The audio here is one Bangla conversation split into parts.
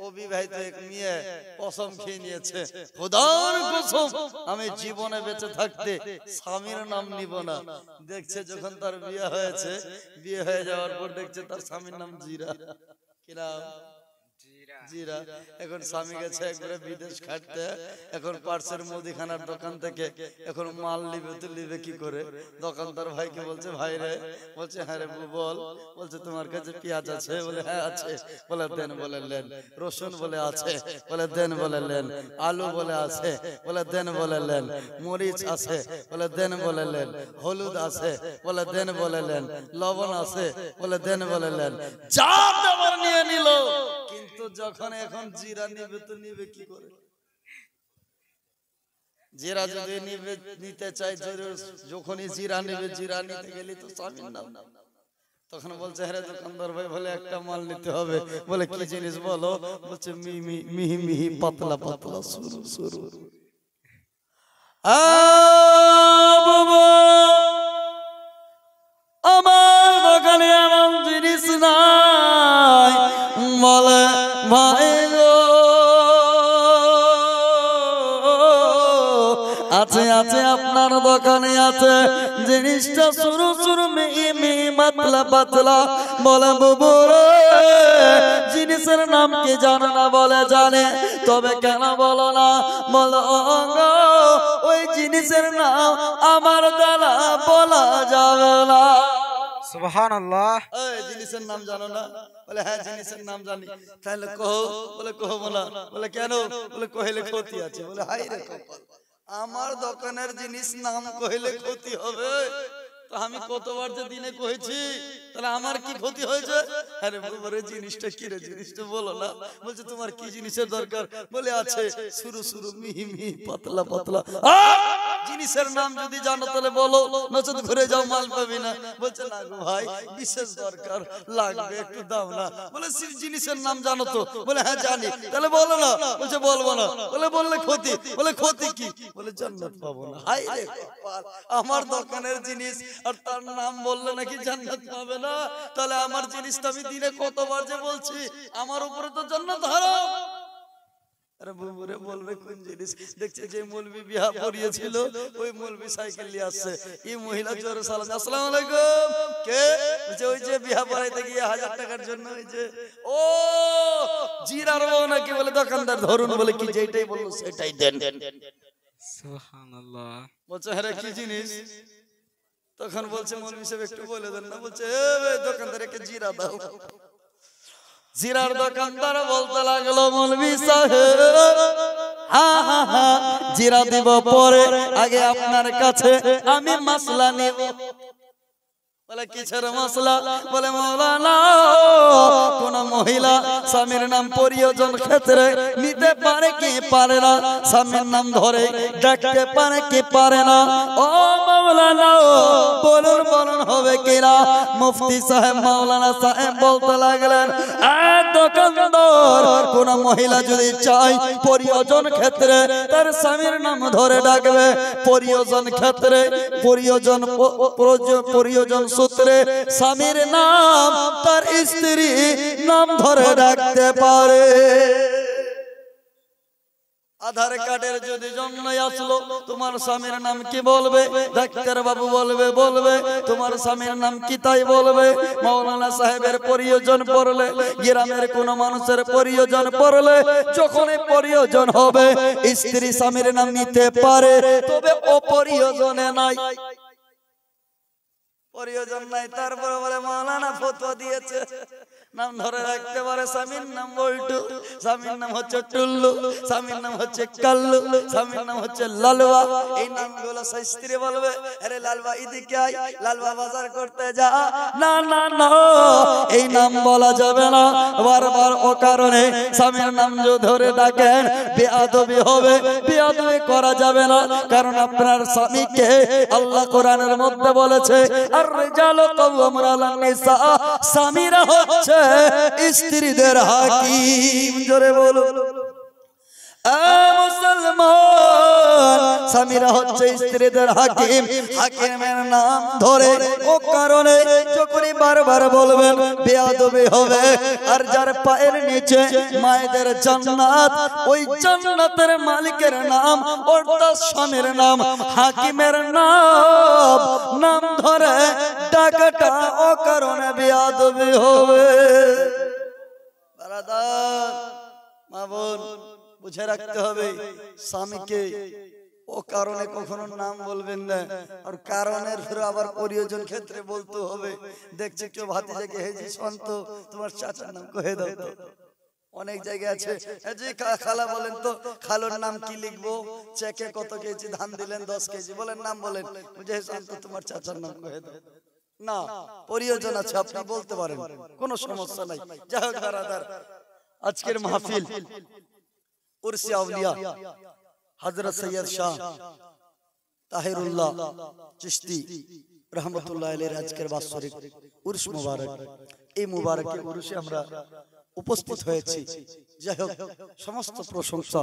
অবিবাহিত এক মেয়ে কসম খেয়ে নিয়েছে, খোদার কসম আমি জীবনে বেঁচে থাকতে স্বামীর নাম নিব না। দেখছে যখন তার বিয়ে হয়েছে, বিয়ে হয়ে যাওয়ার পর দেখছে তার স্বামীর নাম জিরা। কি নাম? জিরা। এখন স্বামী গেছে একবারে বিদেশ খাটতে, এখন পার্সের মুদিখানার দোকান থেকে এখন মাল নিবে, তো নিবে কি করে? দোকানদার ভাইকে বলছে, ভাই রে, বলছে হ্যাঁ রে বল, বলছে তোমার কাছে পেঁয়াজ আছে? বলে হ্যাঁ আছে। বলে দেন, বলে নেন। রসুন বলে আছে? বলে দেন, বলে নেন। আলু বলে আছে? বলে দেন, বলে নেন। মরিচ আছে? বলে দেন, বলে নেন। হলুদ আছে? বলে দেন, বলে নেন। লবণ আছে? বলে দেন, বলে নেন। যা দেওয়ার নিয়ে নিল, কিন্তু যখন এখন জিরা নিবে তো নিবে কি করে? জিরা যদি নিতে চাই, যখনই জিরা নিবে, জিরা নিতে গেলে তো স্বামীর নাম। তখন বলছে হ্যাঁ দোকানদার ভাই, বলে একটা মাল নিতে হবে। বলে কি জিনিস বলো? বলছে মিহি মিহি পাতলা পাতলা সরু সরু। আমার দোকানে এমন জিনিস নাই। বলে ভাই গো, আছে আছে, আপনার দোকানে আছে, জিনিসটা সরু সরু মিহি মিহি পাতলা পাতলা। বলে বুবু রে, জিনিসের নাম কি জানো না? বলে জানে। তবে কেন বলো না? বলো ওই জিনিসের নাম আমার দ্বারা বলা যাবে না। সুবহানাল্লাহ। এই জিনিসের নাম জানো না? বলে হ্যাঁ জিনিসের নাম জানি। তাহলে কহো। বলে কহবো না। বলে কেন? বলে কহিলে ক্ষতি আছে। বলে হাই রে কপাল, আমার দোকানের জিনিস নাম কহিলে ক্ষতি হবে? তো আমি কতবার যে দিনে কহেছি, তাহলে আমার কি ক্ষতি হয়েছে? আরে বাবারে, জিনিসটা কি রে? জিনিসটা বলো না। বলছে তোমার কি জিনিসের দরকার? বলে আছে সরু সরু মিহি মিহি পাতলা পাতলা। জিনিসের নাম যদি জানো তাহলে বলো, নচেত ঘুরে যাও, মাল পাবি না। বলছে না গো ভাই, বিশেষ দরকার, লাগবে, একটু দাও না। বলে জিনিসের নাম জানো তো? বলে হ্যাঁ জানি। তাহলে বলো না। বলছে বলবো না। বলে বললে ক্ষতি। বলে ক্ষতি কি? বলে জান্নাত পাবো না। হাই রে কপাল, আমার দোকানের জিনিস আর তার নাম বললে নাকি জান্নাত পাবে না? তাহলে আমার জিনিসটা আমি দিনে কতবার যে বলছি, আমার উপরে তো জান্নাত হারাম। আরে বুবুরে বলবে কোন জিনিস? দেখছে যে মৌলবি বিয়া পড়িয়েছিল, ওই মৌলবি সাইকেল নিয়ে আসছে। এই মহিলা জোরে সালাম, আসসালামু আলাইকুম। কে? বলছে ওই যে বিয়া পড়াইতে গিয়ে 1000 টাকার জন্য, ওই যে ও জিরার বউ নাকি? বলে দোকানদার ধরুন। বলে কি যেটাই বললো সেটাই দেন। সুবহানাল্লাহ। বলছে হ্যাঁ কি জিনিস? তখন বলছে মৌলবি সাহেব একটু বলে দেন না। বলছে দোকানদারকে জিরা দাও। জিরার দোকানদার বলতে লাগলো, মৌলবি সাহেব জিরা দিব পরে, আগে আপনার কাছে আমি মশলা নেব। বলে কিসের মশলা? বলে মৌলানা, কোন মহিলা স্বামীর নাম প্রয়োজন ক্ষেত্রে নিতে পারে কি পারে না? স্বামীর নাম ধরে ডাকতে পারে কি পারে না? ও মৌলানা, বলুন বলুন হবে কিনা? মুফতি সাহেব, মৌলানা সাহেব বলতে লাগলেন, দোকানদার কোন মহিলা যদি চাই প্রয়োজন ক্ষেত্রে তার স্বামীর নাম ধরে ডাকবে, প্রয়োজন ক্ষেত্রে প্রয়োজন সূত্রে স্বামীর নাম তার স্ত্রী নাম ধরে ডাকতে পারে। আধার কার্ডের যদি জন্ম আসলো, তোমার স্বামীর নাম কি বলবে? ডাক্তার বাবু বলবে তোমার স্বামীর নাম কি তাই বলবে। মাওলানা সাহেবের প্রয়োজন পড়লে, গ্রামের কোন মানুষের প্রয়োজন পড়লে, যখনই প্রয়োজন হবে স্ত্রী স্বামীর নাম নিতে পারে, তবে অপ্রয়োজনে নাই। প্রয়োজন নাই, তারপরে বলে মাওলানা ফতোয়া দিয়েছে নাম ধরে রাখতে পারে। স্বামীর নাম বল্টু, স্বামীর নাম হচ্ছে টুল্লু, স্বামীর নাম হচ্ছে কাল্লু, স্বামীর নাম হচ্ছে লালুয়া। এই নামগুলো স্ত্রী বলবে, আরে লালবা এদিকে আয়, লালবা বাজার করতে যা। না না না, এই নাম বলা যাবে না। বারবার ও কারণে স্বামীর নাম যদি ধরে ডাকেন বেয়াদবি হবে, বেয়াদবি করা যাবে না। কারণ আপনার স্বামীকে আল্লাহ কোরআনের মধ্যে বলেছে, আর রিজালু কাওয়ামুন আলান নিসা, স্বামীরা হচ্ছে স্ত্রীদের হাকিম। জোরে বলুন মুসলমান, স্বামী স্বামীরা হচ্ছে স্ত্রীদের হাকিম, হাকিমের নাম ধরে ও কারণে যখনই বারবার বলবেন বেয়াদবি হবে। আর যার পায়ের নিচে মায়েদের জান্নাত, ওই জান্নাতের মালিকের নাম অর্থাৎ স্বামীর নাম, হাকিমের নাম ধরে ডাকাটা ও কারণে বেয়াদবি হবে। বারাদার মা বোন বুঝে রাখতে হবে, স্বামীকে ও কারণে কখনো নাম বলবেন না। আর কারণের ফিরে আবার প্রয়োজন ক্ষেত্রে বলতে হবে। দেখছি কেউ ভাতিজাকে হেজি শান্ত তোমার চাচার নাম কহে দাও তো। অনেক জায়গায় আছে জি খালা বলেন তো খালুর নাম কি লিখবো, চেকে কত কেজি ধান দিলেন 10 কেজি, বলেন নাম বলেন, বুঝে শান্ত তোমার চাচার নাম কহে দাও। না, প্রয়োজন আছে আপনি বলতে পারেন, কোনো সমস্যা নাই। যাই হোক বারাদার, আজকের মাহফিল উরসে আউলিয়া হযরত সৈয়দ শাহ তাহিরুল্লাহ চিশতি রহমতুল্লাহ আলাইহির আজকের বাৎসরিক উরস মুবারক। এই মুবারকে উরসে আমরা উপস্থিত হয়েছি। যাই হোক, সমস্ত প্রশংসা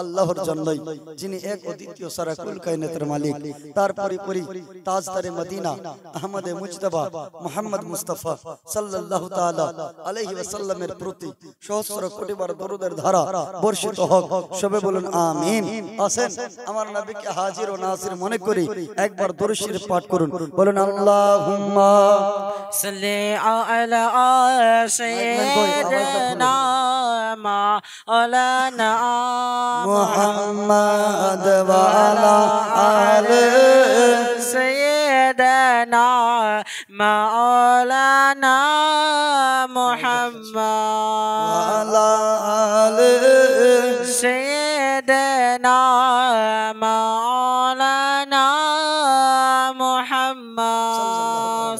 আল্লাহর জন্যই, যিনি এক অদ্বিতীয় সারা কুল কায়নাতের মালিক। তার পরিপরি তাজদারে মদিনা আহমদে মুজতবা মুহাম্মদ মুস্তাফা সাল্লাল্লাহু তাআলা আলাইহি ওয়াসাল্লামের প্রতি সহস্র কোটিবার দরুদের ধারা বর্ষিত হোক। সবে বলুন আমিন। আসেন আমার নবীকে হাজির ও নাজির মনে করি একবার দরুদ শরীফ পাঠ করুন। বলুন আল্লাহুম্মা সাল্লি আলা সাইয়্যিদিনা মাওলানা মুহাম্মদ ওয়া আলা আলি সাইয়্যিদিনা মাওলানা মুহাম্মদ ওয়া আলা আলি সাইয়্যিদিনা মাওলানা মুহাম্মদ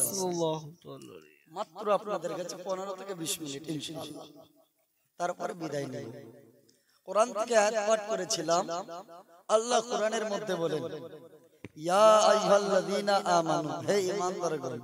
সাল্লাল্লাহু আলাইহি। মাত্র আপনাদের কাছে 15 থেকে 20 মিনিট ইনশাআল্লাহ, তারপরে বিদায় নেব। কোরআন থেকে আয়াত পাঠ করেছিলাম। আল্লাহ কোরআনের মধ্যে বলেন, ইয়া আইয়ুহাল্লাযীনা আমানু, হে ঈমানদারগণ,